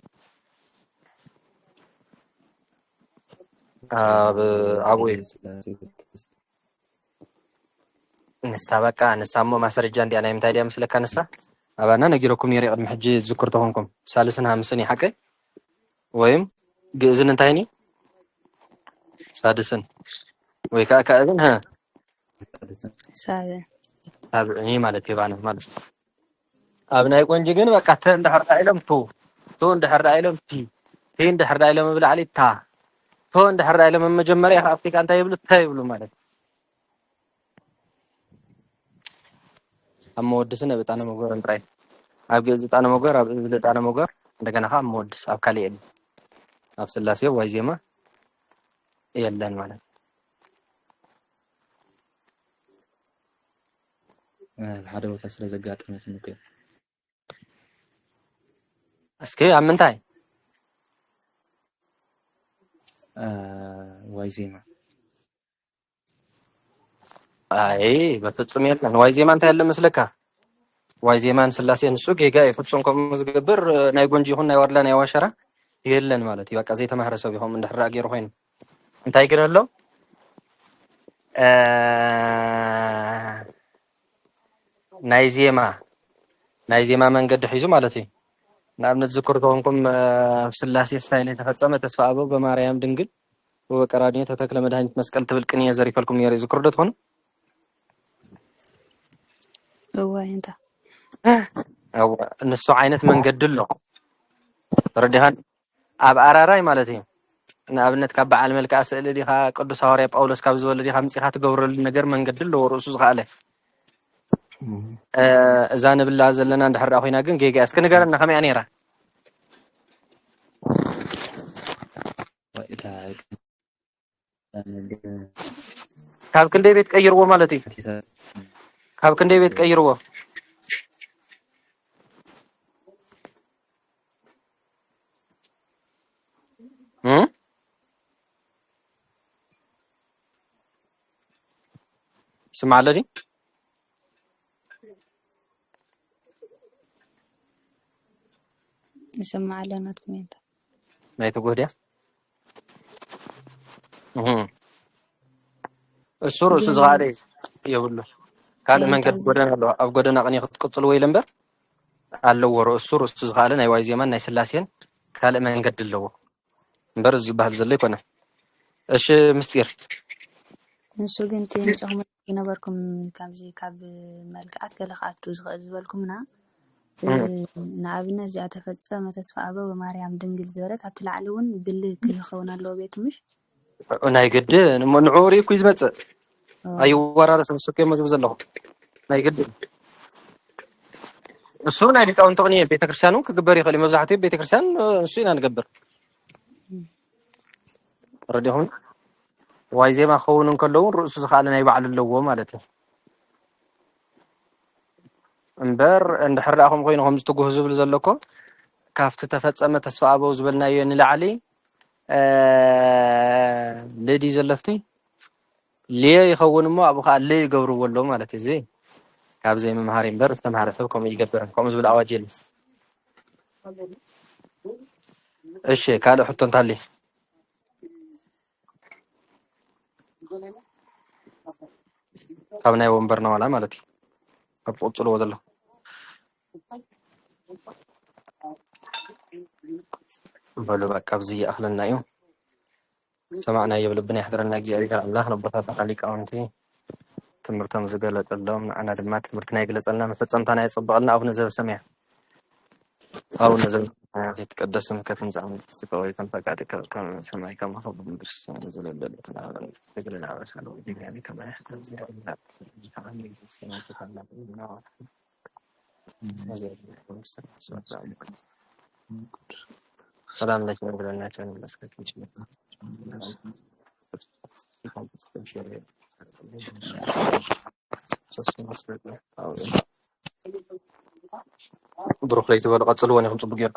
ኣብኡ ንሳ በቃ ንሳ እሞ ማስረጃ እንዲያ ናይ ምንታይ ድያ ምስለካ ንሳ ኣባና ነጊረኩም ነይረ ቅድሚ ሕጂ ዝዝክር ተኾንኩም ሳልስን ሃምስን እዩ ሓቀይ ወይም ግእዝን እንታይኒ ሳድስን ወይ ከዓ ካእብን ሳብዕኒ ማለት የባነ ማለት أبناء يكون جيجن بقى تند حرق علم تو عند حرق علم تي عند حرق علم بلا علي تو عند حرق علم مجمري أفتك أنت يبلو مالك أما ودسنا بتاعنا مقر نراي أبغى زت أنا مقر أبغى زت أنا مقر عندنا خام مودس أبكالين أفصل لاسيو وايزيما يلدان مالك ሓደ ቦታ ስለ ዘጋጥመት ነው ግን እስኪ አምንታይ ዋይዜማ አይ በፍጹም የለም ዋይዜማ አንተ ያለ መስለካ ዋይዜማን ስላሴን እሱ ጌጋ የፍጹም ከምዝገብር ናይ ጎንጂ ይሁን ናይ ወርላ ናይ ዋሸራ የለን ማለት ይበቃ ዘይ ተማህረሰብ ይሁን እንደራ ገይሩ ሆይን እንታይ ግረለው ናይዜማ መንገድ ሒዙ ማለት እዩ ናብነት ዝክርቶንኩም ስላሴ ስታይል የተፈጸመ ተስፋ አበው በማርያም ድንግል ወቀራዲዮ ተተክለ መድኃኒት መስቀል ትብልቅን የዘሪፈልኩም የሪ ዝክርዶት ሆነ ወይንታ አው እነሱ አይነት መንገድ ነው ረዲሃን አብ አራራይ ማለት እዩ ናብነት ካብ በዓል መልክዓ ስእሊ ዲኻ ቅዱስ ሐዋርያ ጳውሎስ ካብ ዝበለ ዲኻ ምጽኻ ትገብረሉ ነገር መንገድ ነው ወርሱ ዝኻለ እዛ ንብላ ዘለና እንደሕራ ኮይና ግን ጌጋ እስከ ነገርና ከመይ አኔራ ካብ ክንደይ ቤት ቀይርዎ ማለት እዩ ካብ ክንደይ ቤት ቀይርዎ سمع الذي نسمع لنا كومنت ما يتقول السور صغاري يقول له كان من قد غدنا له اف غدنا قني قصل وي لمبر አለው ወሮ السور صغاري ናይ ዋይ ዜማን ናይ ስላሴን ካለ መንገድ አለው እንበር ዝባል ዘሎ ይኮነ እሺ ምስጢር ንሱ ግን ትንጭም ይነበርኩም ከምዚ ካብ መልክዓት ገለኻቱ ዝኽእል ዝበልኩምና ንኣብነት እዚኣ ተፈጸመ ተስፋ አበው በማርያም ድንግል ዝበለት ኣብ ትላዕሊ እውን ብልክ ይኸውን ኣሎ ቤት ምሽ ናይ ግድ ንዑሪ ኩ ዝመጽእ ኣይወራረስ መስከም ዝብ ዘለኹ ናይ ግድ እሱ ናይ ሊቃውንት ቅኒ ቤተክርስቲያኑ ክግበር ይኽእል መብዛሕትኡ ቤተክርስቲያን እሱ ኢና ንገብር ረዲሁን ዋይ ዜማ ኸውንን ከለውን ርእሱ ዝኻለ ናይ በዓል ኣለዎ ማለት እዩ እምበር እንድሕራኹም ኮይንኩም ዝትጉህ ዝብል ዘለኮ ካፍቲ ተፈጸመ ተስፋ አበው ዝበልናዮ ንላዕሊ ለዲ ዘለፍቲ ለየ ይኸውን እሞ ኣብኡ ከዓ ለየ ይገብርዎ ኣሎ ማለት እዩ እዚ ካብ ዘይ መምሃሪ እምበር ዝተምሃረ ሰብ ከምኡ ይገብር ከምኡ ዝብል ኣዋጅ የለን እሺ ካልእ ሕቶ እንታሊ ካብ ናይ ወንበርና ዋላ ማለት እዩ ኣብ ቁጽልዎ ዘሎ በሉ በቃ ብዚ ኣኽለና እዩ ሰማዕና የብልብና ይሕድረና እግዚአብሔር አምላክ ነቦታት ሊቃውንቲ ትምህርቶም ዝገለጸሎም ንዓና ድማ ትምህርትና ይግለጸልና መፈጸምታና ይጽብቕልና አቡነ ዘበሰማያ አቡነ ዘበሰማያ ይትቀደስ ስምከ ትምጻእ መንግሥትከ ፈቃድከ ከመ በሰማይ ከማሁ በምድር ዘለለ ተናበል ትግልና በሳሎ ዲግሪ ከመ ሰላም ለችሁ ብለናቸው መስከት ይችላል ብሩክ ላይ ተበል ቀጽሉ ወኔ ከም ጽቡቅ ገይሩ